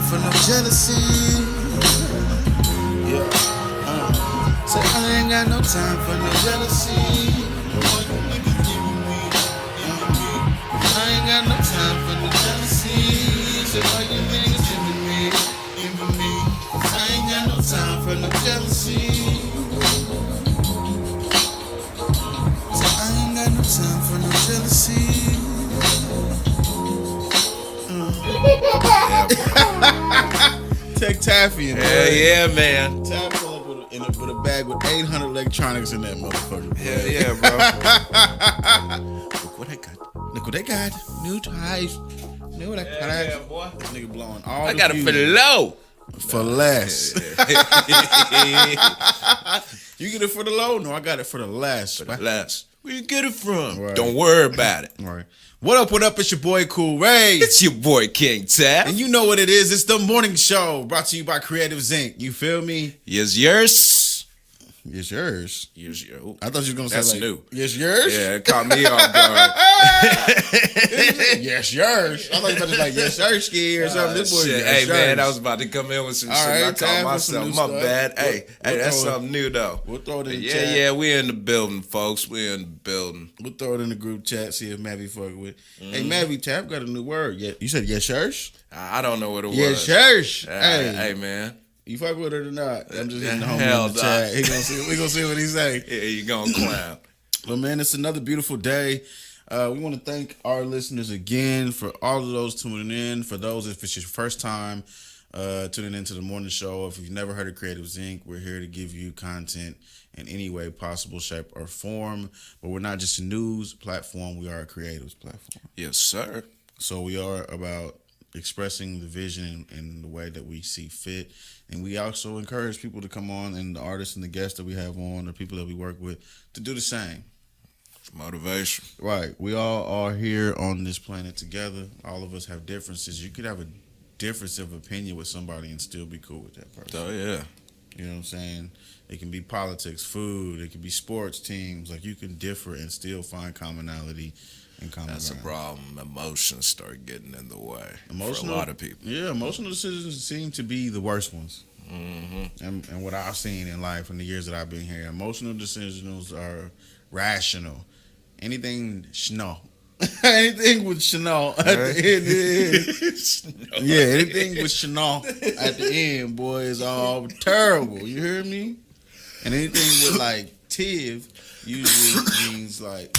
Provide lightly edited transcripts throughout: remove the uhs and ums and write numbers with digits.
for no jealousy. Yeah. Say I ain't got no time for no jealousy. I ain't got no time for no jealousy. Say all you niggas into me. I ain't got no time for no jealousy. Say I ain't got no time for no jealousy. Take Taffy in there. Yeah, man. Taff pull up with a bag with 800 electronics in that motherfucker. Hell yeah, bro. Look what I got. Look what I got. New ties. New what I got. Yeah, boy. This nigga blowing all I the got it for low. For less. You get it for the low? No, I got it for the less. For the less. Where you get it from? Right. Don't worry about it. Right. What up, what up? It's your boy Cre8tivez. It's your boy Cre8tivez. And you know what it is. It's the morning show brought to you by Cre8tivez Inc. You feel me? Yes, yours. It's yours. Yes, yours. I thought you were going to say that's like, new. Yes, yours? Yeah, it caught me off guard. Yes, yours. I thought you were about to like, yes, yours, or something. This boy, shit. yes, Hey, man, yours. I was about to come in with some All shit. right, I caught myself. My bad. Hey, that's something new, though. We'll throw it in the chat. Yeah, we in the building, folks. We in the building. We'll throw it in the group chat, see if Mavy fuck with it. Hey, Mavy, Tap got a new word. Yeah, you said yes, yours? I don't know what it was. Yes, yours. Hey, man. You fuck with it or not? I'm just hitting the Hell, homie in the chat. We gonna see what he say. Yeah, you gonna clown. Well, man, it's another beautiful day. We want to thank our listeners again for all of those tuning in. For those, if it's your first time tuning into the morning show, if you've never heard of Cre8tivez Inc., we're here to give you content in any way possible, shape, or form. But we're not just a news platform. We are a creatives platform. Yes, sir. So we are about expressing the vision in the way that we see fit. And we also encourage people to come on, and the artists and the guests that we have on, the people that we work with, to do the same. Motivation. Right. We all are here on this planet together. All of us have differences. You could have a difference of opinion with somebody and still be cool with that person. Oh, yeah. You know what I'm saying? It can be politics, food. It can be sports teams. Like, you can differ and still find commonality and common That's ground. a problem. Emotions start getting in the way for a Emotional, lot of people. Yeah, emotional decisions seem to be the worst ones. Mm-hmm. And what I've seen in life in the years that I've been here, emotional decisions are rational. Anything Chanel. Anything with Chanel at the end. Yeah, anything with Chanel at the end, boy, is all terrible. You hear me? And anything with like Tiv usually means like,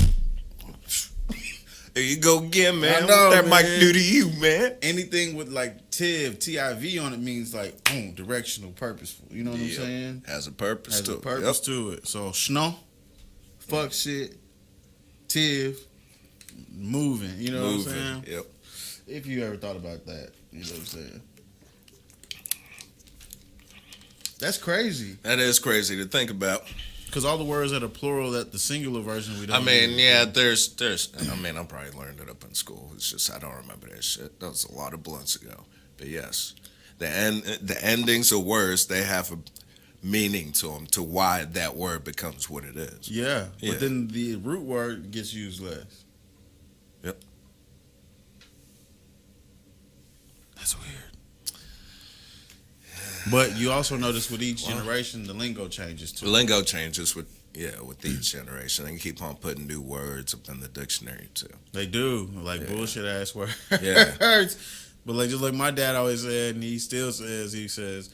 there you go again, man. I know, what that man. might do to you, man. anything with like Tiv, T-I-V on it means like boom, directional, purposeful. You know what I'm saying? Has a purpose Has to a it. purpose to it. So Chanel, fuck shit, Tiv, moving. You know what I'm saying? Yep. If you ever thought about that, you know what I'm saying? That's crazy. That is crazy to think about. Because all the words that are plural, that the singular version we don't. I mean, use. yeah, there's. I mean, I probably learned it up in school. It's just I don't remember that shit. That was a lot of blunts ago. But yes, the endings of words, they have a meaning to them, to why that word becomes what it is. Yeah, Yeah. but then the root word gets used less. Yep. That's weird. But you also notice with each generation, the lingo changes too. The lingo changes with each generation. They keep on putting new words up in the dictionary too. They do, like bullshit ass words. Yeah. But like just like my dad always said, and he still says, he says,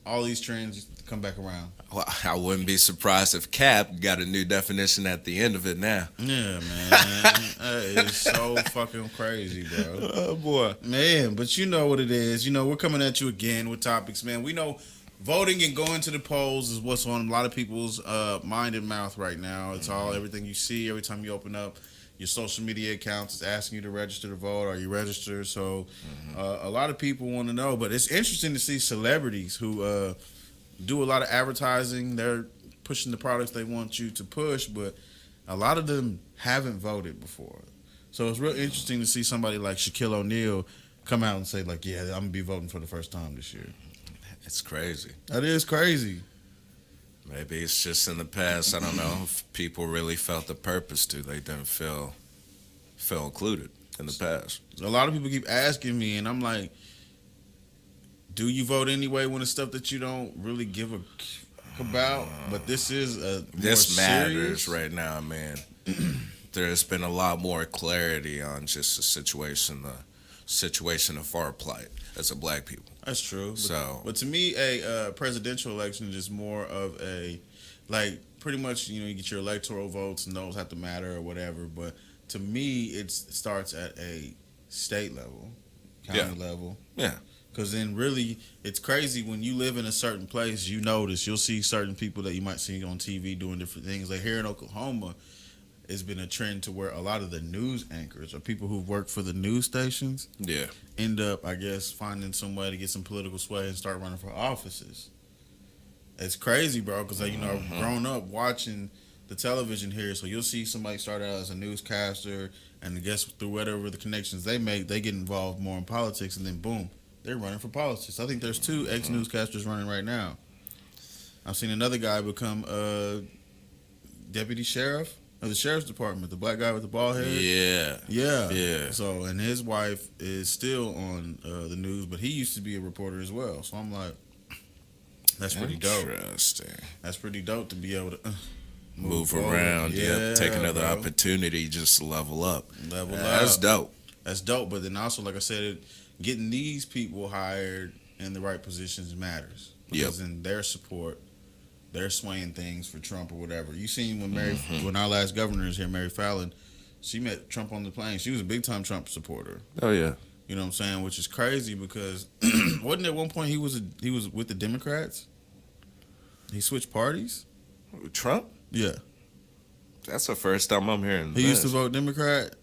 all these trends come back around. Well, I wouldn't be surprised if cap got a new definition at the end of it now. Yeah, man. That is so fucking crazy, bro. Oh boy. Man, but you know what it is. You know, we're coming at you again with topics, man. We know voting and going to the polls is what's on a lot of people's mind and mouth right now. It's all everything you see every time you open up your social media accounts. It's asking you to register to vote. Are you registered? So a lot of people want to know. But it's interesting to see celebrities who do a lot of advertising. They're pushing the products they want you to push, but a lot of them haven't voted before. So it's real interesting to see somebody like Shaquille O'Neal come out and say, like, yeah, I'm going to be voting for the first time this year. It's crazy. That is crazy. Maybe it's just in the past, I don't know, if people really felt the purpose to. They didn't feel included in the past. A lot of people keep asking me, and I'm like, do you vote anyway when it's stuff that you don't really give a about? But this is a This more matters serious. right now, man. There's been a lot more clarity on just the situation of our plight as a black people. That's true. So- but to me, a presidential election is more of a, like, pretty much, you get your electoral votes and those have to matter or whatever. But to me, it starts at a state level, county level. Yeah. Because then really, it's crazy when you live in a certain place, you'll see certain people that you might see on TV doing different things. Like here in Oklahoma, it's been a trend to where a lot of the news anchors or people who work for the news stations Yeah. end up, I guess, finding some way to get some political sway and start running for offices. It's crazy, bro, because I've grown up watching the television here, so you'll see somebody start out as a newscaster, and I guess through whatever the connections they make, they get involved more in politics, and then boom, they're running for politics. I think there's 2 ex-newscasters running right now. I've seen another guy become a deputy sheriff of the sheriff's department, the black guy with the bald head. Yeah. Yeah. Yeah. So, and his wife is still on the news, but he used to be a reporter as well. So I'm like, that's pretty dope. Interesting. That's pretty dope to be able to Move forward. around. Yeah. Take another bro. opportunity just to level up. Level up. That's dope. That's dope. But then also, like I said, getting these people hired in the right positions matters. Because in their support, they're swaying things for Trump or whatever. You seen when our last governor is here, Mary Fallon, she met Trump on the plane. She was a big time Trump supporter. Oh yeah. You know what I'm saying? Which is crazy because wasn't at one point he was with the Democrats? He switched parties? Trump? Yeah. That's the first time I'm hearing He this. used to vote Democrat?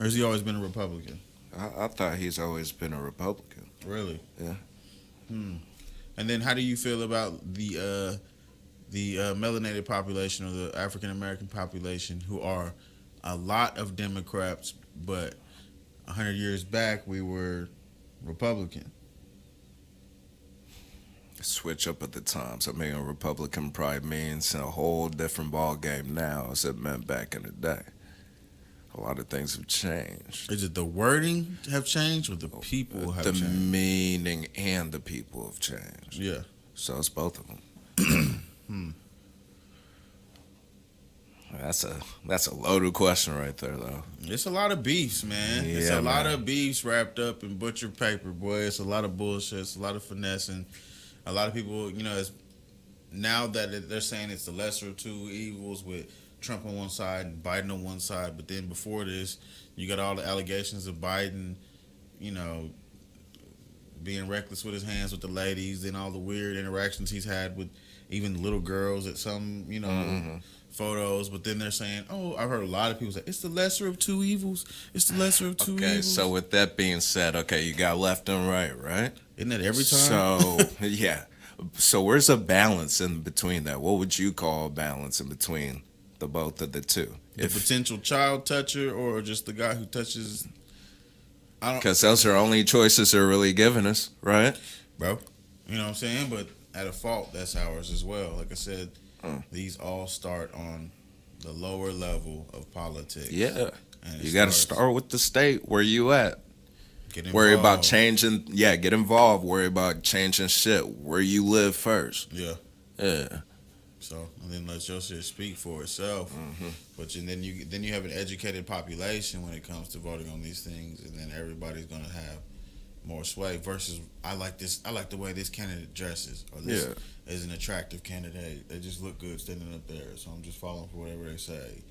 Or has he always been a Republican? I thought he's always been a Republican. Really? Yeah. And then how do you feel about the melanated population or the African American population who are a lot of Democrats, but 100 years back we were Republican? Switch up at the times. I mean, a Republican probably means a whole different ball game now as it meant back in the day. A lot of things have changed. Is it the wording have changed or the people have The changed? meaning and the people have changed. Yeah. So it's both of them. That's a loaded question right there, though. It's a lot of beefs, man. It's a lot of beefs wrapped up in butcher paper, boy. It's a lot of bullshit. It's a lot of finessing. A lot of people, now that they're saying it's the lesser of 2 evils with Trump on one side and Biden on one side, but then before this, you got all the allegations of Biden, being reckless with his hands with the ladies and all the weird interactions he's had with even little girls at some, photos. But then they're saying, I've heard a lot of people say, it's the lesser of 2 evils. It's the lesser of 2 evils. Okay, so with that being said, you got left and right? Isn't that every time? So, yeah. So where's a balance in between that? What would you call a balance in between the both of the two? The potential child toucher or just the guy who touches... Because those are only choices they're really giving us, right? Bro, you know what I'm saying? But at a fault, that's ours as well. Like I said, these all start on the lower level of politics. Yeah. And You got to start with the state. Where you at? Get Worry about involved. changing. Yeah, get involved. Worry about changing shit. Where you live first. Yeah. Yeah. So, and then let your shit speak for itself. But then you have an educated population when it comes to voting on these things, and then everybody's gonna have more sway. Versus, I like the way this candidate dresses, or this is an attractive candidate. They just look good standing up there, so I'm just following for whatever they say.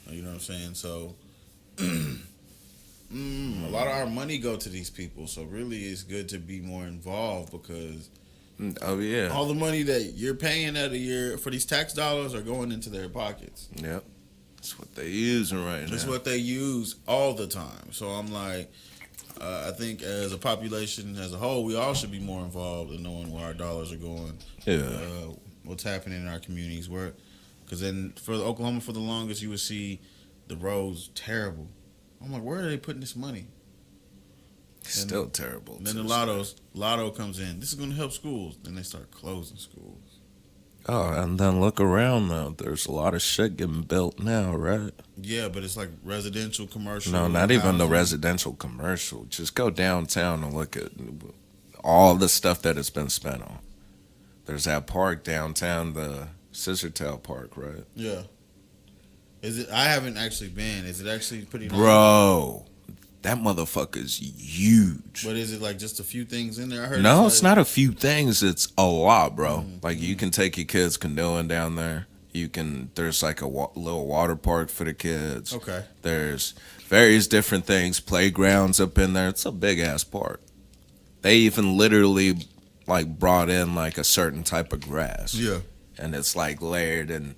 You know what I'm saying? So, a lot of our money go to these people. So really, it's good to be more involved because. Oh yeah. All the money that you're paying out a year for these tax dollars are going into their pockets. Yep. That's what they're using right now. That's what they use all the time. So I'm like, I think as a population as a whole, we all should be more involved in knowing where our dollars are going. Yeah. What's happening in our communities. Because then for Oklahoma, for the longest, you would see the roads terrible. I'm like, where are they putting this money? Still terrible. And then the lotto comes in. This is going to help schools. Then they start closing schools. Oh, and then look around now. There's a lot of shit getting built now, right? Yeah, but it's like residential, commercial. No, not even the housing. residential commercial. Just go downtown and look at all the stuff that it's been spent on. There's that park downtown, the Scissortail Park, right? Yeah. Is it? I haven't actually been. Is it actually pretty nice? Bro, that motherfucker's huge. But is it like just a few things in there? I heard. No, it's it's like, not a few things. It's a lot, bro. Like you can take your kids canoeing down there. There's like a little water park for the kids. Okay. There's various different things, playgrounds up in there. It's a big ass park. They even literally like brought in like a certain type of grass. Yeah. And it's like layered in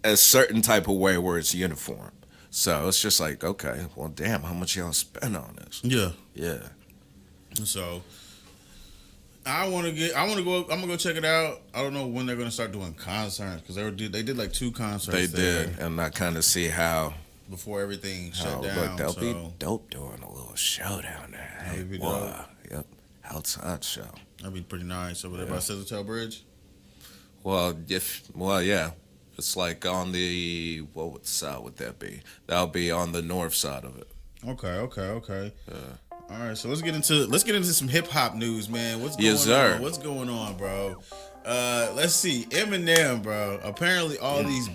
a certain type of way where it's uniform. So it's just like, okay, well, damn, how much y'all spend on this? Yeah. Yeah. So I'm gonna go check it out. I don't know when they're gonna start doing concerts because they did like 2 concerts. They there did, and I kind of see how before everything shut down. Look, they'll so. be dope doing a little show down there. Hey, That'd be boy, dope. yep, outside show. That'd be pretty nice over there by Scissortail Bridge. Well, yeah. It's like on the what side would that be? That'll be on the north side of it. Okay. Yeah. All right, so let's get into some hip hop news, man. What's going Yes, sir. on? What's going on, bro? Let's see. Eminem, bro. Apparently, all these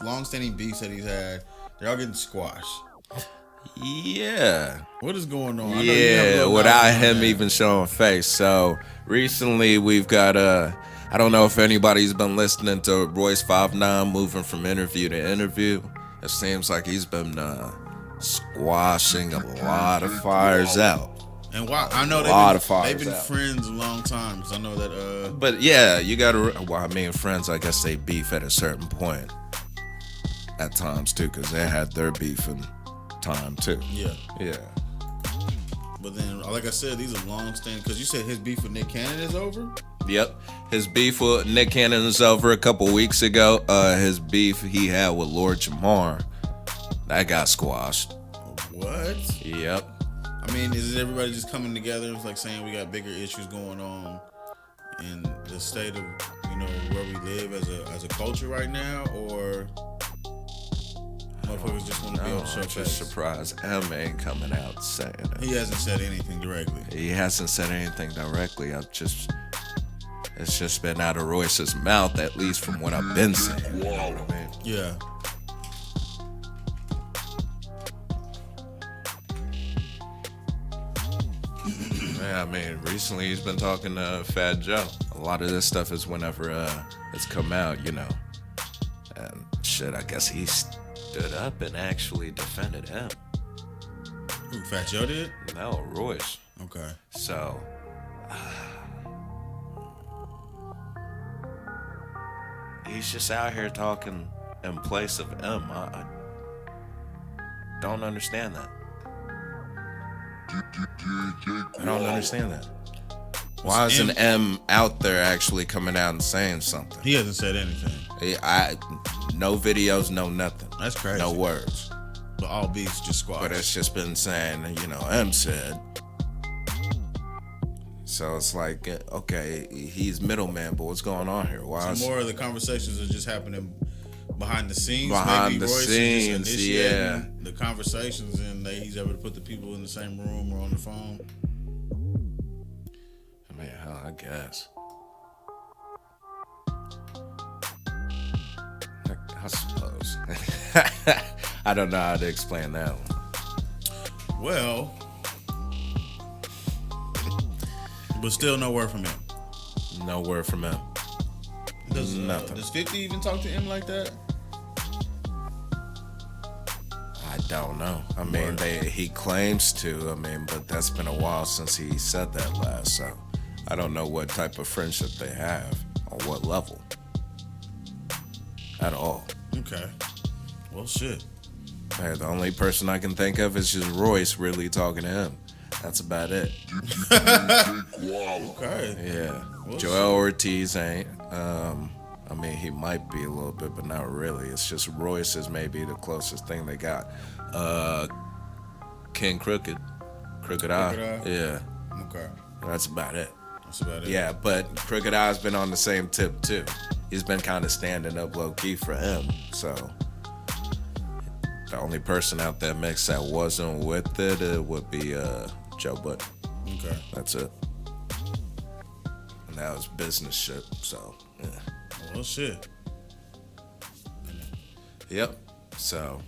long-standing beefs that he's had, they're all getting squashed. Yeah. What is going on? I know you have a Yeah, little without knowledge on him that. even showing face. So recently we've got I don't know if anybody's been listening to Royce 5'9" moving from interview to interview. It seems like he's been squashing a lot of fires out. And why? I know they've been friends a long time. Because I know that. But yeah, you gotta. Well, I mean, friends. I guess they beef at a certain point. At times too, because they had their beef in time too. Yeah. Yeah. But then, like I said, these are long-standing. Because you said his beef with Nick Cannon is over. Yep. His beef with Nick Cannon is over a couple weeks ago. His beef he had with Lord Jamar, that got squashed. What? Yep. I mean, is it everybody just coming together? It's like saying we got bigger issues going on in the state of where we live as a culture right now, or motherfuckers just want to be on show I'm just surprised M ain't coming out saying it. He hasn't said anything directly. He hasn't said anything directly. It's just been out of Royce's mouth, at least from what I've been saying. You know what I mean? Yeah. Yeah, I mean, recently he's been talking to Fat Joe. A lot of this stuff is whenever it's come out, And shit, I guess he stood up and actually defended him. Who, Fat Joe did? No, Royce. Okay. So, he's just out here talking in place of M. I don't understand that. I don't understand that. Why isn't M out there actually coming out and saying something? He hasn't said anything. No videos, no nothing. That's crazy. No words. But all beefs just squashed. But it's just been saying, M said. So it's like, okay, he's middleman, but what's going on here? Why is more of the conversations are just happening behind the scenes. Behind Maybe the Royce scenes, is just yeah. initiating the conversations, and he's able to put the people in the same room or on the phone. I mean, hell, I guess. I suppose. I don't know how to explain that one. Well, but still no word from him. No word from him. Nothing. Does 50 even talk to him like that? I don't know. I mean, he claims to. I mean, but that's been a while since he said that last. So I don't know what type of friendship they have, on what level, at all. Okay. Well, shit. Hey, the only person I can think of is just Royce really talking to him. That's about it. Okay. Yeah. Well, Joel Ortiz ain't. I mean, he might be a little bit, but not really. It's just Royce is maybe the closest thing they got. King Crooked Eye. Yeah. Okay. That's about it. That's about it. Yeah, but Crooked Eye's been on the same tip too. He's been kind of standing up low key for him. So the only person out that mix that wasn't with it would be Joe Budden. Okay. That's it. And that was business shit. So yeah. Well, shit. Yep. So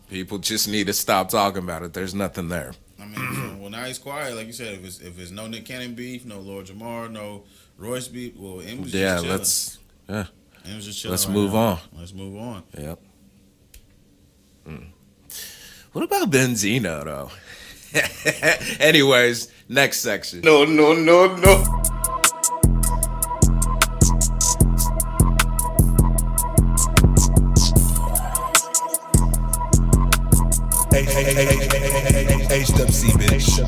people just need to stop talking about it. There's nothing there. I mean, well, now he's quiet, like you said. If it's no Nick Cannon beef, no Lord Jamar, no Royce beef, well, M was just chilling. M was just chilling. Let's move on. Let's move on. Yep. What about Benzino though? Anyways, next section. No. H-W-C, bitch.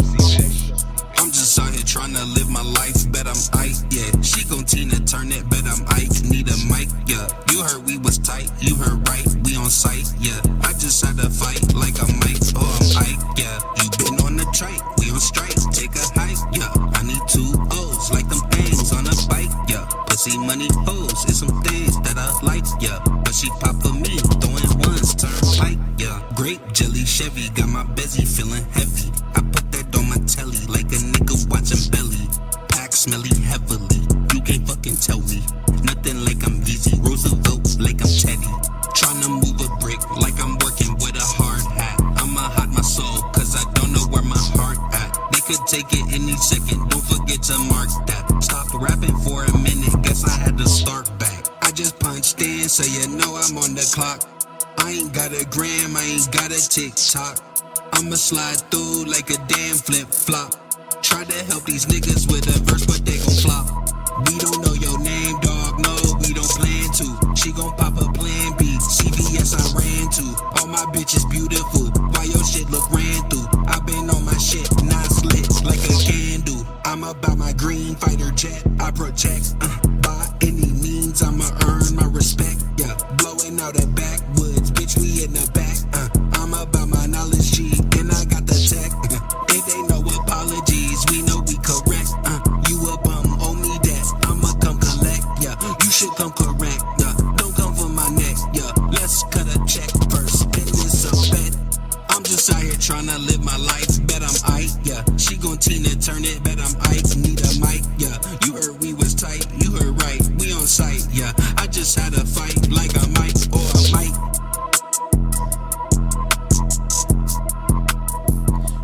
I'm just out here trying to live my life, bet I'm Ike, yeah. She gon' Tina turn it, bet I'm Ike, need a mic, yeah. You heard we was tight, you heard right, we on site, yeah. I just had to fight like I'm Mike, oh I'm Ike, yeah. You been on the trike, we on strike, take a hike, yeah. I need 2 O's, like them things on a bike, yeah. Pussy money hoes, is some things that I like, yeah. But she pop for me, throwing ones, turn pike, yeah. Grape jelly Chevy, got my bezzy feeling heavy. I put that on my telly, like a nigga watching belly. Pack smelly heavily, you can't fucking tell me. Nothing like I'm easy, Roosevelt like I'm Teddy. Tryna move a brick like I'm working with a hard hat. I'ma hide my soul, cause I don't know where my heart at. They could take it any second, don't forget to mark that. Stopped rapping for a minute, guess I had to start back. I just punched in, so you know I'm on the clock. I ain't got a gram, I ain't got a TikTok. I'ma slide through like a damn flip-flop. Try to help these niggas with a verse, but they gon' flop. We don't know your name, dog, no, we don't plan to. She gon' pop a plan B, CVS I ran to. All my bitches beautiful, why your shit look ran through? I been on my shit, not slit like a candle. I'm about my green fighter jet, I protect, by any means I'ma earn my respect, yeah. Blowing out the backwoods, bitch, we in the back, I'm about my knowledge, G, and I got the tech, it ain't no apologies, we know we correct, you a bum, owe me that, I'ma come collect, yeah, you should come correct, yeah, don't come for my neck, yeah, let's cut a check first, and it's a bet, I'm just out here tryna live my life, bet I'm Ike, yeah, she gon' Tina turn it, bet I'm Ike, need a mic, yeah, you heard we was tight, you heard right, we on site, yeah, I just had a fight, like a Mike, or a Mike.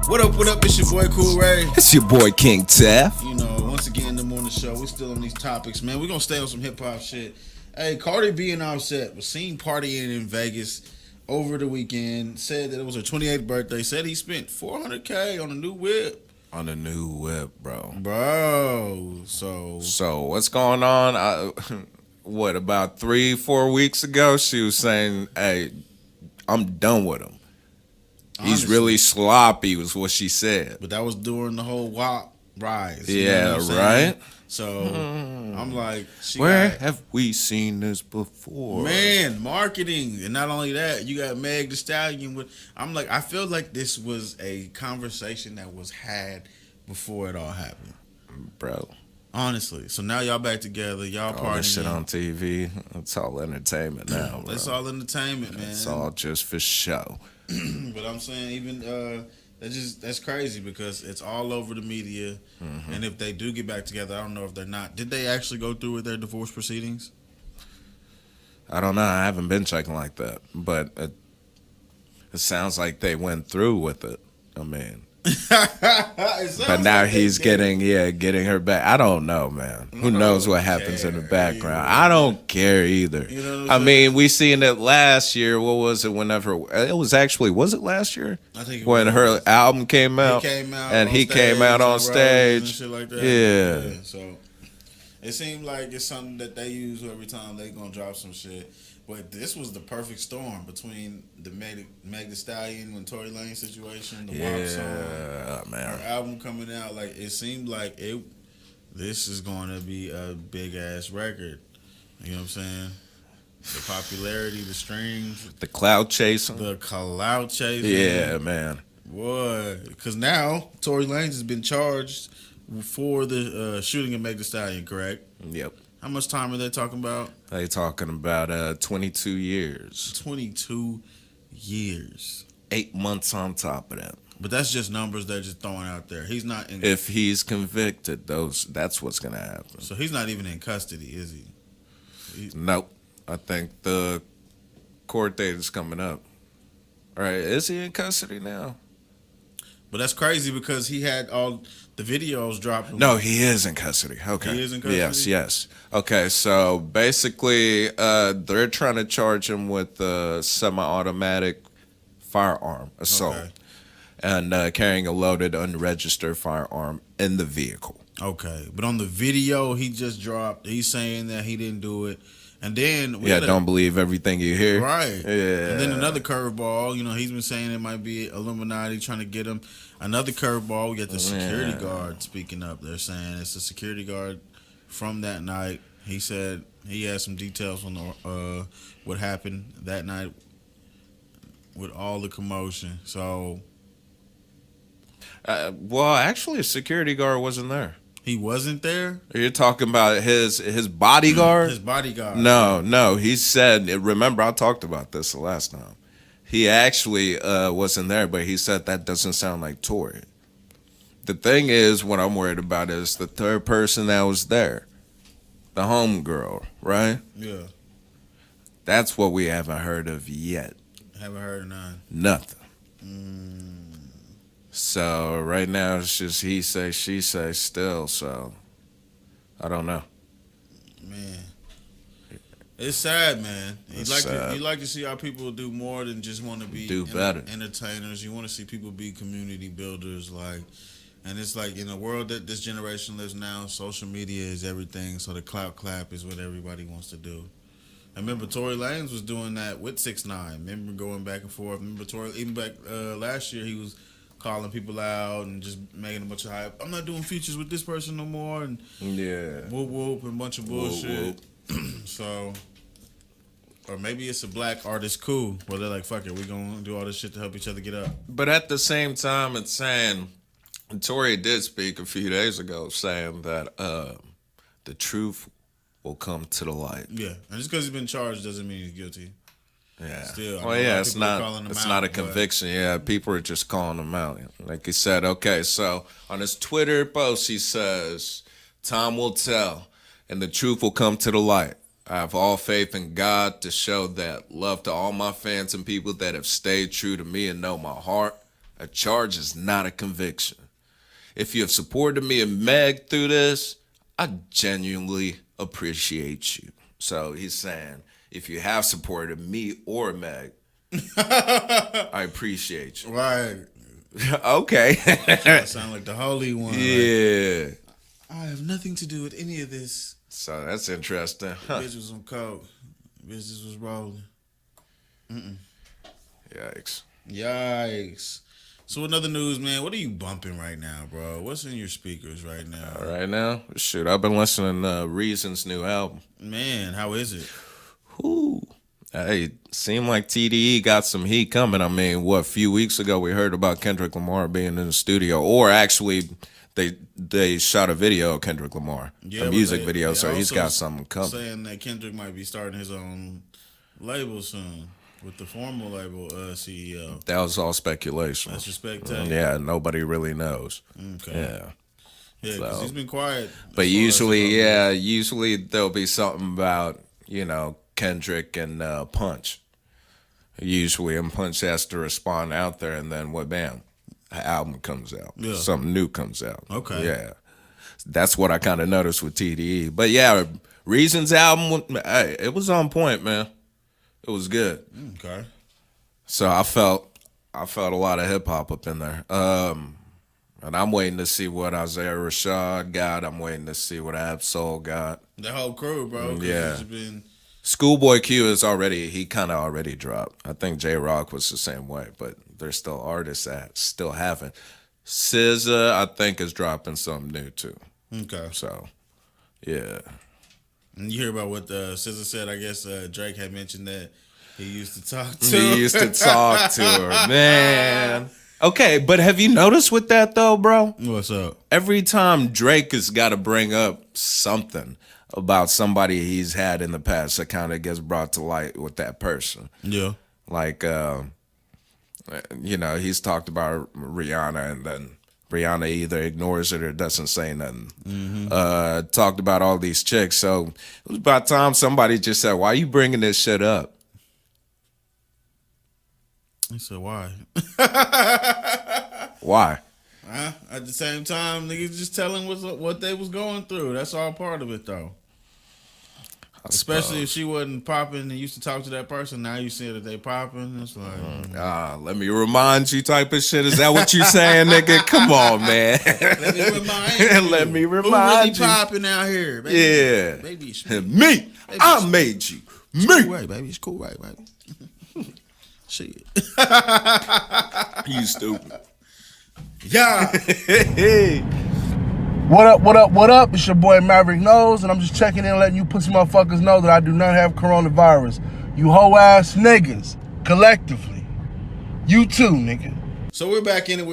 What up, it's your boy Cool Ray. It's your boy King Tev. You know, once again, in the morning show, we're still on these topics, man. We're gonna stay on some hip-hop shit. Hey, Cardi B and Offset was seen partying in Vegas over the weekend. Said that it was her 28th birthday. Said he spent $400K on a new whip. On a new whip, bro. So what's going on? What, about 3-4 weeks ago, she was saying, hey, I'm done with him. He's honestly, really sloppy, was what she said. but that was during the whole WAP rise. You know Yeah, what I'm saying? right? So I'm like, Where have we seen this before? Man, marketing. And not only that, you got Meg Thee Stallion with, I'm like, I feel like this was a conversation that was had before it all happened. Bro. Honestly. So now y'all back together, y'all All this shit partying. on TV, it's all entertainment now, bro. That's all entertainment, man. It's all just for show. But I'm saying even that's crazy because it's all over the media. And if they do get back together, I don't know if they're not. Did they actually go through with their divorce proceedings? I don't know. I haven't been checking like that, but it sounds like they went through with it. I mean, but now he's getting her back. I don't know, man. Who knows what happens in the background? I don't care either. You know what I I'm mean, we seen it last year. What was it? Whenever it was was it last year? I think when her album came out, and he came out on stage. And shit like that. Yeah. So it seemed like it's something that they use every time they gonna drop some shit. But this was the perfect storm between the Meg Thee Stallion and Tory Lanez situation, the WAP song, man. her album coming out. Like it seemed like this is going to be a big ass record. You know what I'm saying? The popularity, the streams, The cloud chasing. the clout chasing. Yeah, man. Boy, because now Tory Lanez has been charged for the shooting of Meg Thee Stallion, correct? Yep. How much time are they talking about? They talking about 22 years. 22 years. 8 months on top of that. But that's just numbers they're just throwing out there. He's not in. If he's convicted, that's what's gonna happen. So he's not even in custody, is he? Nope. I think the court date is coming up. All right, is he in custody now? But that's crazy because he had all the videos dropped. No, he is in custody. Okay. He is in custody? Yes. Okay, so basically, they're trying to charge him with a semi-automatic firearm assault. Okay. And carrying a loaded, unregistered firearm in the vehicle. Okay, but on the video he just dropped, he's saying that he didn't do it, and then Don't believe everything you hear. right. Yeah. And then another curveball. He's been saying it might be Illuminati trying to get him. Another curveball. We got the security guard speaking up. They're saying it's a security guard from that night. He said he had some details on what happened that night with all the commotion. So. Well, actually, a security guard wasn't there. He wasn't there? You're talking about his bodyguard? His bodyguard. No. He said, remember, I talked about this the last time. He actually wasn't there, but he said that doesn't sound like Tory. The thing is, what I'm worried about is the third person that was there. The homegirl, right? Yeah. That's what we haven't heard of yet. Haven't heard of none. Nothing. So right now it's just he say, she say still. So I don't know. Man, it's sad, man. Sad. You like to see how people do more than just want to be better. entertainers. You want to see people be community builders, and it's like in the world that this generation lives now, social media is everything. So the clout clap is what everybody wants to do. I remember Tory Lanez was doing that with 6ix9ine. Remember going back and forth. Remember Tory, even back last year, he was calling people out and just making a bunch of hype. I'm not doing features with this person no more, and whoop whoop and a bunch of bullshit. So, or maybe it's a black artist cool where they're like, fuck it, we gonna do all this shit to help each other get up. But at the same time, it's saying, Tory did speak a few days ago saying that the truth will come to the light. Yeah, and just because he's been charged doesn't mean he's guilty. Yeah. Still, it's not a conviction. Yeah, people are just calling him out. Like he said, okay, so on his Twitter post, he says, time will tell, and the truth will come to the light. I have all faith in God to show that love to all my fans and people that have stayed true to me and know my heart. A charge is not a conviction. If you have supported me and Meg through this, I genuinely appreciate you. So he's saying, if you have supported me or Meg, I appreciate you. Right. Okay. That sound like the Holy One. Yeah. Like, I have nothing to do with any of this. So that's interesting. Huh. Bitch was on coke. Business was rolling. Yikes. So another news, man. What are you bumping right now, bro? What's in your speakers right now? Right now? Shoot, I've been listening to Reason's new album. Man, how is it? Ooh. Hey, seemed like TDE got some heat coming. I mean, a few weeks ago we heard about Kendrick Lamar being in the studio, or actually they shot a video of Kendrick Lamar, a music video, so he's got something coming. Saying that Kendrick might be starting his own label soon with the formal label CEO. That was all speculation. That's your spectacular. Yeah, nobody really knows. Okay. Yeah. Yeah, because he's been quiet. But usually there'll be something about, Kendrick and Punch. Usually, and Punch has to respond out there, and then bam, an album comes out. Yeah. Something new comes out. Okay. Yeah. That's what I kind of noticed with TDE. But yeah, Reason's album, it was on point, man. It was good. Okay. So I felt a lot of hip hop up in there. And I'm waiting to see what Isaiah Rashad got. I'm waiting to see what Absol got. The whole crew, bro. Yeah. It's been... Schoolboy Q he kind of already dropped. I think J-Rock was the same way, but there's still artists that still haven't. SZA, I think, is dropping something new too. Okay. So, yeah. And you hear about what SZA said? I guess Drake had mentioned that he used to talk to He used to talk to her, man. Okay, but have you noticed with that though, bro? What's up? Every time Drake has got to bring up something about somebody he's had in the past that kind of gets brought to light with that person. Yeah. Like You know, he's talked about Rihanna, and then Rihanna either ignores it or doesn't say nothing. Talked about all these chicks. So it was about time somebody just said, why are you bringing this shit up? He said, why? Why? At the same time, niggas just telling what they was going through. That's all part of it, though. Especially if she wasn't popping and used to talk to that person. Now you see that they popping. It's like, Let me remind you type of shit. Is that what you saying, nigga? Come on, man. let me remind you. Let me Who remind really you. popping out here? Baby? Yeah. Baby, it's Me. Baby, I made you. cool, Me. right, baby. It's cool, right, baby. Shit. You stupid. Yeah. What up, what up, what up? It's your boy Maverick Knows, and I'm just checking in letting you pussy motherfuckers know that I do not have coronavirus. You hoe ass niggas, collectively. You too, nigga. So we're back in it.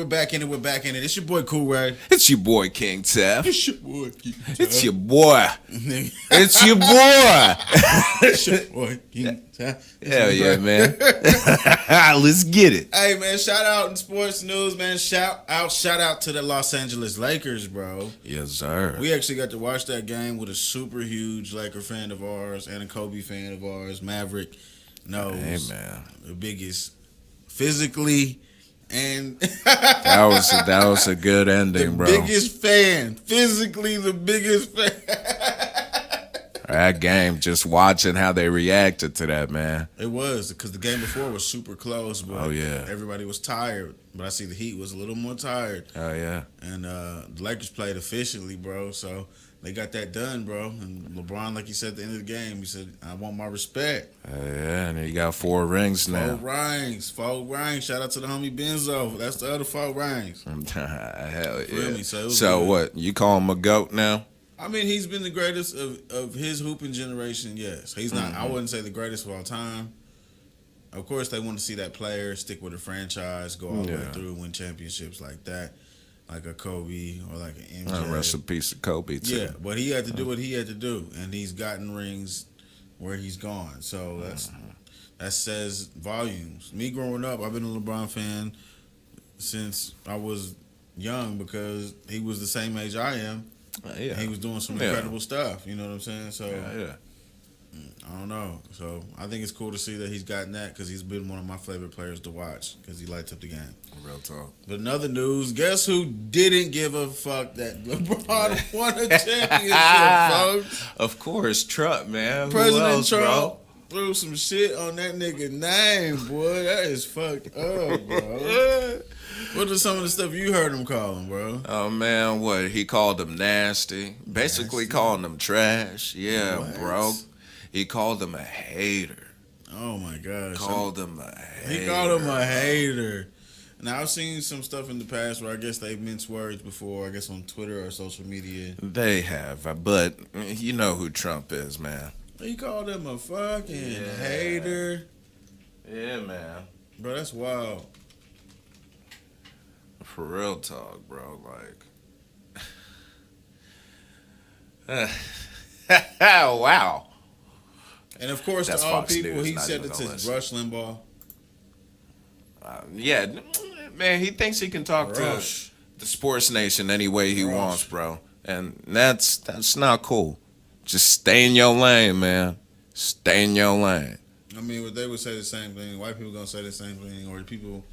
It's your boy Cool Ray. It's your boy King Tef. It's your boy. It's your boy. Nigga. It's your boy. It's your boy. Hell yeah, man. Let's get it. Hey man, shout out in sports news, man. Shout out to the Los Angeles Lakers, bro. Yes, sir. We actually got to watch that game with a super huge Laker fan of ours and a Kobe fan of ours. Maverick knows Hey, man. the biggest physically and That was a good ending, bro. biggest fan. Physically the biggest fan. That game, just watching how they reacted to that, man. It was, because the game before was super close, but Oh, yeah. everybody was tired. But I see the Heat was a little more tired. Oh, yeah. And the Lakers played efficiently, bro. So they got that done, bro. And LeBron, like he said at the end of the game, he said, I want my respect. Yeah, and he got 4 rings now. 4 rings. Shout out to the homie Benzo. That's the other 4 rings. Hell Feel yeah. me? So it was So good. what, you call him a GOAT now? I mean, he's been the greatest of his hooping generation, yes. He's not, Mm-hmm. I wouldn't say the greatest of all time. Of course, they want to see that player stick with a franchise, go all the way Yeah. through, win championships like that, like a Kobe or like an MJ. Rest in peace to Kobe, too. Yeah, but he had to do what he had to do, and he's gotten rings where he's gone. So that says volumes. Me growing up, I've been a LeBron fan since I was young because he was the same age I am. Yeah. And he was doing some Yeah. incredible stuff. You know what I'm saying? So Yeah. I don't know. So I think it's cool to see that he's gotten that because he's been one of my favorite players to watch because he lights up the game. Real talk. But in other news, guess who didn't give a fuck that LeBron won a championship, folks? Of course, Trump, man. Who President else, Trump bro? threw some shit on that nigga name, boy. That is fucked up, bro. What are some of the stuff you heard him call him, bro? Oh man, what he called them nasty, basically calling them trash. Yeah, What? bro. He called them a hater. Oh my gosh. Called them a hater. He called him a hater. Now I've seen some stuff in the past where I guess they've minced words before, I guess on Twitter or social media. They have, but you know who Trump is, man. He called him a fucking hater. Yeah, man. Bro, that's wild. For real talk, bro. Like, wow. And of course, That's to all Fox people, News, he not said even it gonna to listen. Rush Limbaugh. Yeah, man. He thinks he can talk Rush. to the Sports Nation any way he Rush. wants, bro. And that's not cool. Just stay in your lane, man. Stay in your lane. I mean, they would say the same thing. White people gonna say the same thing, or the people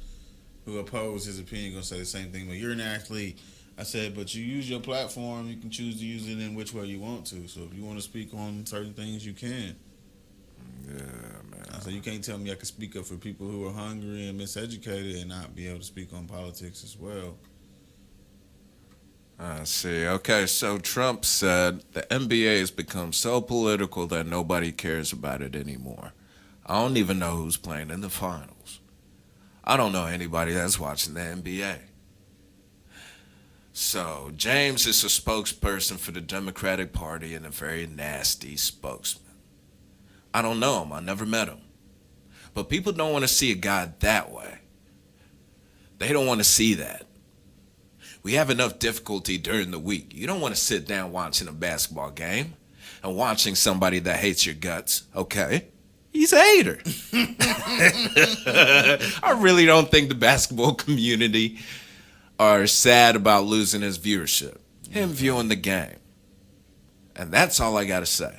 who oppose his opinion gonna say the same thing. But you're an athlete. I said, but you use your platform. You can choose to use it in which way you want to. So if you want to speak on certain things, you can. Yeah, man. So you can't tell me I can speak up for people who are hungry and miseducated and not be able to speak on politics as well. I see. Okay, so Trump said the NBA has become so political that nobody cares about it anymore. I don't even know who's playing in the finals. I don't know anybody that's watching the NBA. So, James is a spokesperson for the Democratic Party and a very nasty spokesman. I don't know him. I never met him. But people don't want to see a guy that way. They don't want to see that. We have enough difficulty during the week. You don't want to sit down watching a basketball game and watching somebody that hates your guts, okay? He's a hater. I really don't think the basketball community are sad about losing his viewership. Him viewing the game. And that's all I got to say.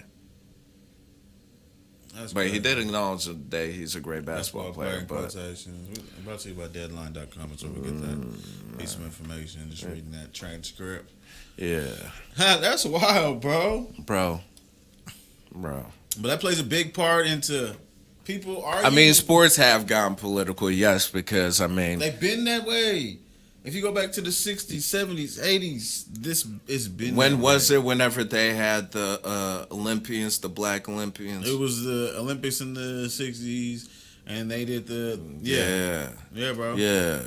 But he did acknowledge that he's a great basketball player. But I'm about to see about deadline.com so we get that piece of information. Just reading that transcript. Yeah. That's wild, bro. Bro. But that plays a big part into people arguing. I mean, sports have gone political, yes, because, I mean... They've been that way. If you go back to the 60s, 70s, 80s, this has been When was it whenever they had the Olympians, the black Olympians? It was the Olympics in the 60s, and they did the... Yeah, bro. Yeah.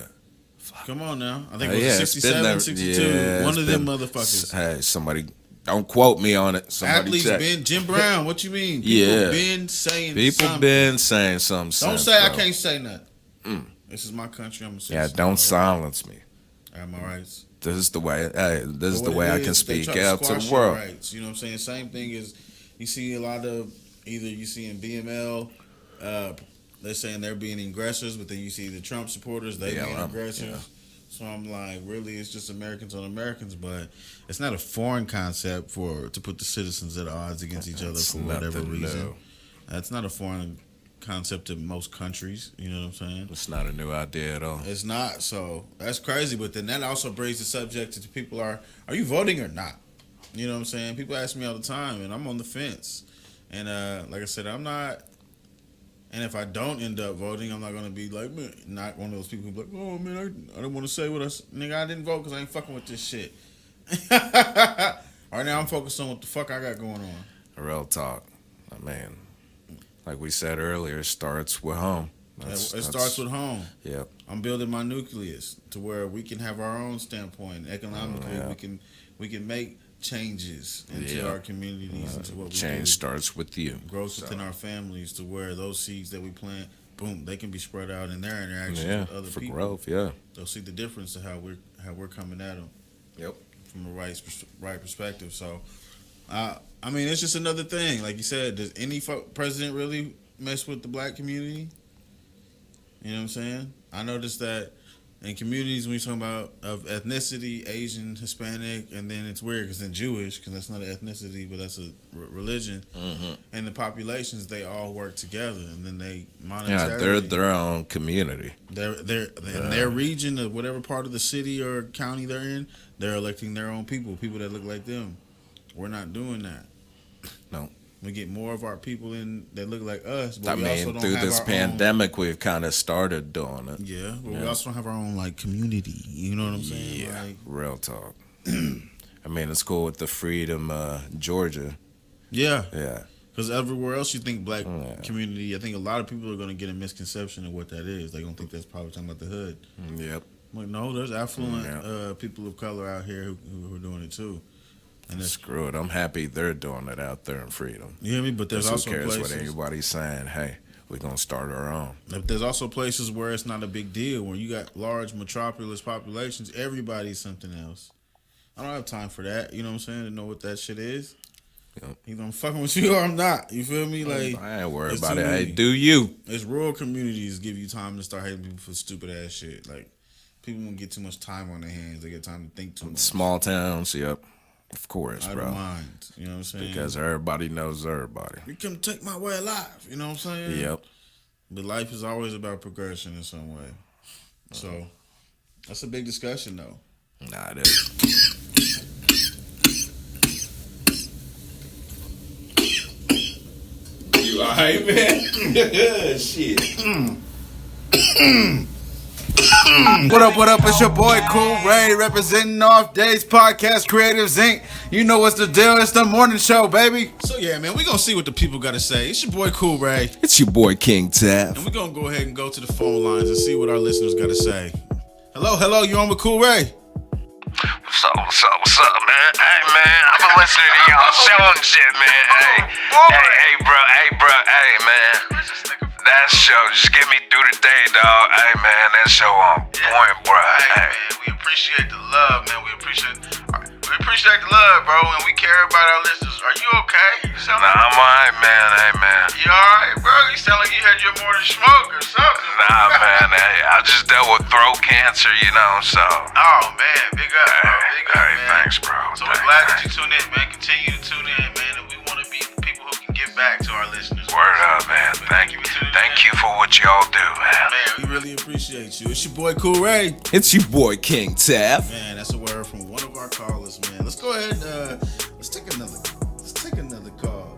Come on now. I think it was 67, 62. Yeah, one of them motherfuckers. Hey, somebody... Don't quote me on it. Somebody Athletes check. been Jim Brown. What you mean? People been saying People been saying something. Don't say bro. I can't say nothing. This is my country. I'm gonna say don't silence me. I have my rights. This is the way. This is the way I can speak out to the world. Rights. You know what I'm saying? Same thing is you see a lot of either you see in BML. They're saying they're being aggressors, but then you see the Trump supporters. They being aggressors. Yeah. So I'm like, really, it's just Americans on Americans, but it's not a foreign concept to put the citizens at odds against each other for whatever reason. No. That's not a foreign concept to most countries. You know what I'm saying? It's not a new idea at all. It's not. So that's crazy. But then that also brings the subject to people are you voting or not? You know what I'm saying? People ask me all the time, and I'm on the fence. And like I said, I'm not. And if I don't end up voting, I'm not going to be like, man, not one of those people who be like, oh, man, I don't want to say what nigga, I didn't vote because I ain't fucking with this shit. Right now, I'm focused on what the fuck I got going on. Real talk. I mean, like we said earlier, it starts with home. It starts with home. Yep. I'm building my nucleus to where we can have our own standpoint. Economically, we can make changes into our communities, into what we change starts with you. Growth within our families to where those seeds that we plant, boom, they can be spread out in their interactions with other for people. Growth, they'll see the difference of how we're coming at them. Yep. From a right perspective. So, I mean, it's just another thing. Like you said, does any president really mess with the black community? You know what I'm saying? I noticed that in communities, when you're talking about of ethnicity, Asian, Hispanic, and then it's weird because then Jewish, because that's not an ethnicity, but that's a religion. Mm-hmm. And the populations, they all work together, and then they monetarily. They're their own community. They're in their region of whatever part of the city or county they're in. They're electing their own people that look like them. We're not doing that. No. We get more of our people in that look like us. But I mean, through this pandemic, we've kind of started doing it. Yeah, but we also don't have our own like community. You know what I'm saying? Yeah, real talk. I mean, it's cool with the Freedom, Georgia. Yeah. Yeah. Because everywhere else you think black community, I think a lot of people are going to get a misconception of what that is. They're going to think that's probably talking about the hood. Yep. Like, no, there's affluent people of color out here who are doing it too. And screw it. I'm happy they're doing it out there in Freedom. You hear me? But there's also places. Who cares what anybody's saying? Hey, we're going to start our own. There's also places where it's not a big deal. Where you got large metropolis populations, everybody's something else. I don't have time for that. You know what I'm saying? To know what that shit is. Yep. Either I'm fucking with you or I'm not. You feel me? Like I ain't worried about it. Hey, do you? It's rural communities give you time to start hating people for stupid ass shit. Like people don't get too much time on their hands. They get time to think too much. Small towns, yep. Of course, I bro. don't mind. You know what I'm saying? Because everybody knows everybody. You can take my way of life. You know what I'm saying? Yep. But life is always about progression in some way. So that's a big discussion, though. Nah, it is. You alright, man? Shit. What up, it's your boy Cool Ray representing Off Days Podcast, Cre8tivez Inc. You know what's the deal, it's the morning show, baby. So yeah, man, we gonna see what the people gotta say. It's your boy Cool Ray. It's your boy King Tav. And we gonna go ahead and go to the phone lines and see what our listeners gotta say. Hello, you on with Cool Ray? What's up, man? Hey, man, I've been listening to y'all show and shit, man. Hey, bro, man. That show just get me through the day, dog. Hey, man, that show on point, bro. Hey, man, we appreciate the love, man. We appreciate the love, bro, and we care about our listeners. Are you okay? Nah, I'm alright, man. Hey, man. You alright, bro? You more to smoke or something. Nah, man. Hey, I just dealt with throat cancer, so. Oh, man. Big up, bro. Big up, Hey, man. thanks, bro. So we're glad that you tuned in, man. Continue to tune in, man. And we want to be people who can give back to our listeners. Word up, man. Thank you. Thank you for what y'all do, man. Man, We really appreciate you. It's your boy Cool Ray. It's your boy King Tav. Man, that's a word from one of our callers, man. Let's go ahead. Let's take another call.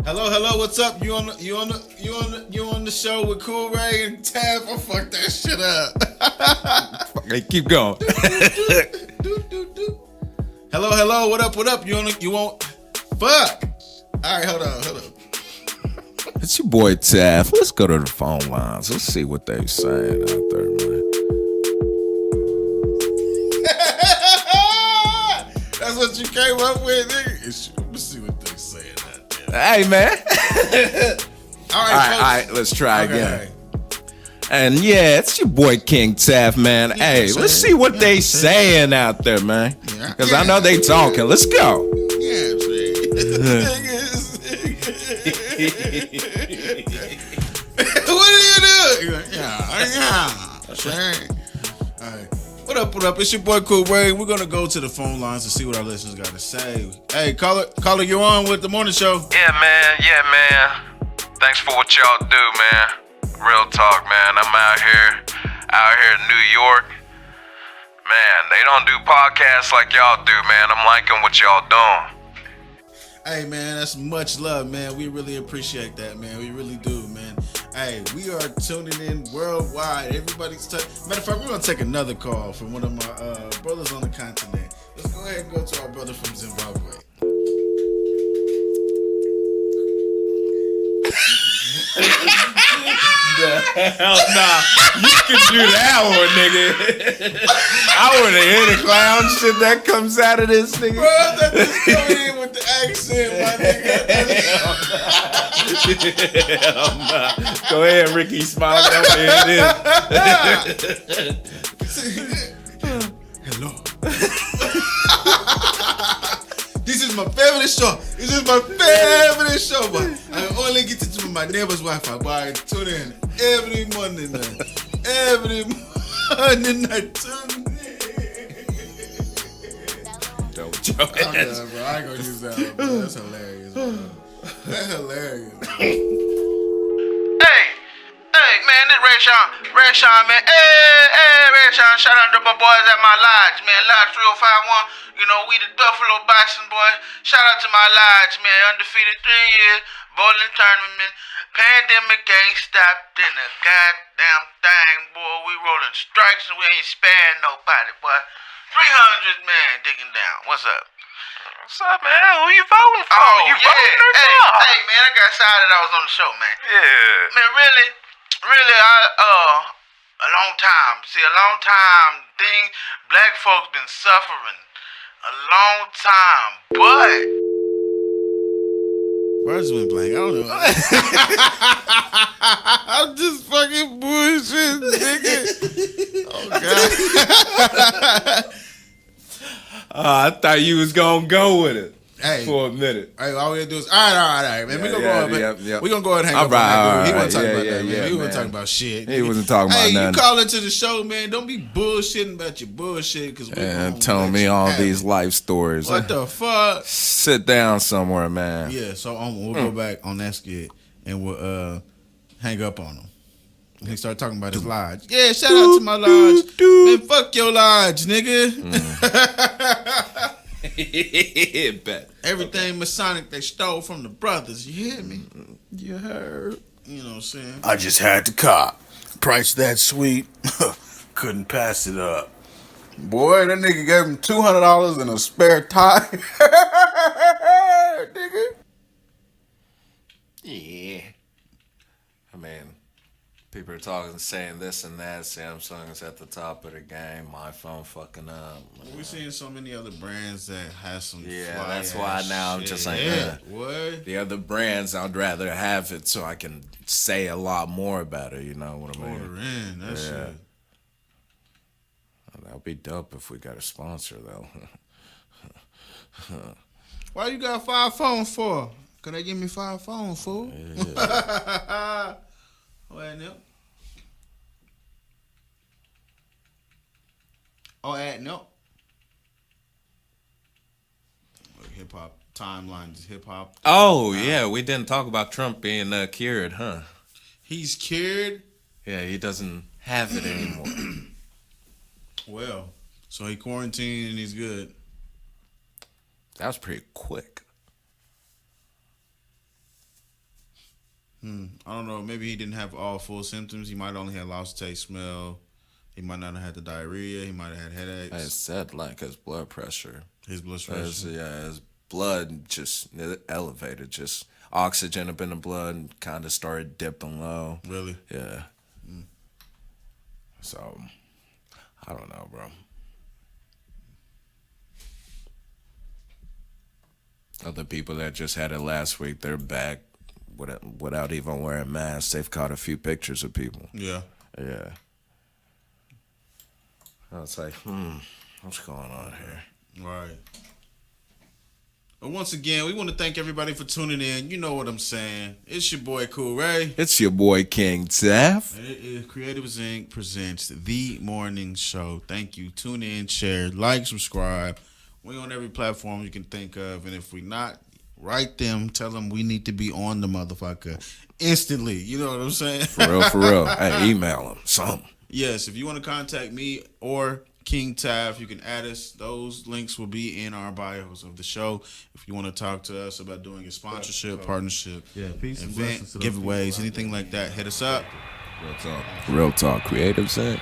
Hello. What's up? You on the show with Cool Ray and Tav? I fucked that shit up. Hey, keep going. Hello. What up? You want? Fuck. All right, hold on. It's your boy Tav. Let's go to the phone lines. Let's see what they're saying out there, man. That's what you came up with, nigga. Let's see what they're saying out there. Hey, man. All All right, let's try again. Okay. And yeah, it's your boy King Tav, man. Hey, let's see what they saying out there, man. Because I know they talking. Let's go. Yeah, I'm what are you doing? Yeah. All right. What up? It's your boy Cool Ray. We're gonna go to the phone lines to see what our listeners got to say. Hey, caller, you're on with the morning show. Yeah, man. Thanks for what y'all do, man. Real talk, man. I'm out here in New York. Man, they don't do podcasts like y'all do, man. I'm liking what y'all doing. Hey, man, that's much love, man. We really appreciate that, man. We really do, man. Hey, we are tuning in worldwide. Everybody's matter of fact, we're gonna take another call from one of my brothers on the continent. Let's go ahead and go to our brother from Zimbabwe. Hell nah. You can do that one, nigga. I wanna hear the clown shit that comes out of this nigga. Bro, that just coming in with the accent, my nigga. Hell nah. Go ahead, Ricky Smiley. Hello. This is my favorite show. But I only get it to my neighbor's Wi-Fi. But I tune in every morning. Every morning I tune in. Don't joke. Bro, I ain't gonna use that one, bro. That's hilarious, bro. That's hilarious, bro. Hey, man, this Ray Sean, man. Hey, Ray Sean, shout out to my boys at my lodge, man. Lodge 3051. We the Buffalo Bison boys. Shout out to my lodge, man. Undefeated 3 years, bowling tournament. Pandemic ain't stopped in a goddamn thing, boy. We rolling strikes and we ain't sparing nobody, boy. 300, man, digging down. What's up? What's up, man? Who you voting for? Oh, You yeah. voting or not? Hey, man, I got excited I was on the show, man. Yeah. Man, really, a long time. See, a long time thing. Black folks been suffering a long time, but Birds went blank. I don't know. I'm just fucking bullshit, nigga. Oh god. I thought you was gonna go with it. Hey, for a minute. Hey, all we gotta do is all right, man. Yeah, we gonna go ahead and hang all up right, on that. He all wasn't talking right. about Yeah, that, man. yeah, He wasn't man. talking about shit. He wasn't talking about Hey, nothing. you call into the show, man. Don't be bullshitting about your bullshit because And telling me all these life stories. What the fuck? Sit down somewhere, man. Yeah, so we'll go back on that skit and we'll hang up on him. He started talking about his lodge. Yeah, shout out to my lodge. Man, fuck your lodge, nigga. Bet. Everything Masonic they stole from the brothers. You hear me? You heard. You know what I'm saying? I just had to cop. Price that sweet. Couldn't pass it up. boy, that nigga gave him $200 and a spare tie. Nigga. Yeah. I mean, people are talking, saying this and that. Samsung is at the top of the game. My phone fucking up. We're seeing so many other brands that has some. Yeah, that's why now I'm just like, what? The other brands, I'd rather have it so I can say a lot more about it. You know what I mean? Order in. That shit. That would be dope if we got a sponsor, though. Why you got 5 phones for? Could they give me 5 phones, fool? Yeah. Oh, add Nip. Oh, add Nip. Hip hop timeline, just hip hop. Oh yeah, we didn't talk about Trump being cured, huh? He's cured. Yeah, he doesn't have it anymore. Well, so he quarantined and he's good. That was pretty quick. I don't know. Maybe he didn't have all full symptoms. He might only have lost taste, smell. He might not have had the diarrhea. He might have had headaches. I said like his blood pressure. His blood pressure. His blood just elevated. Just oxygen up in the blood and kind of started dipping low. Really? Yeah. So, I don't know, bro. Other people that just had it last week, they're back without even wearing masks. They've caught a few pictures of people. Yeah. Yeah. I was like, what's going on here? Right. But once again, we want to thank everybody for tuning in. You know what I'm saying. It's your boy Cre8tivez. It's your boy Cre8tivez. And it is Cre8tivez Inc. presents The Morning Show. Thank you. Tune in, share, like, subscribe. We on every platform you can think of. And if we not, write them. Tell them we need to be on the motherfucker instantly. You know what I'm saying? For real. Hey, email them. Something. Yes, if you want to contact me or King Tav, you can add us. Those links will be in our bios of the show. If you want to talk to us about doing a sponsorship, partnership, peace and event, blessings to those giveaways, people. anything like that, hit us up. Real talk. Cre8tivez Inc.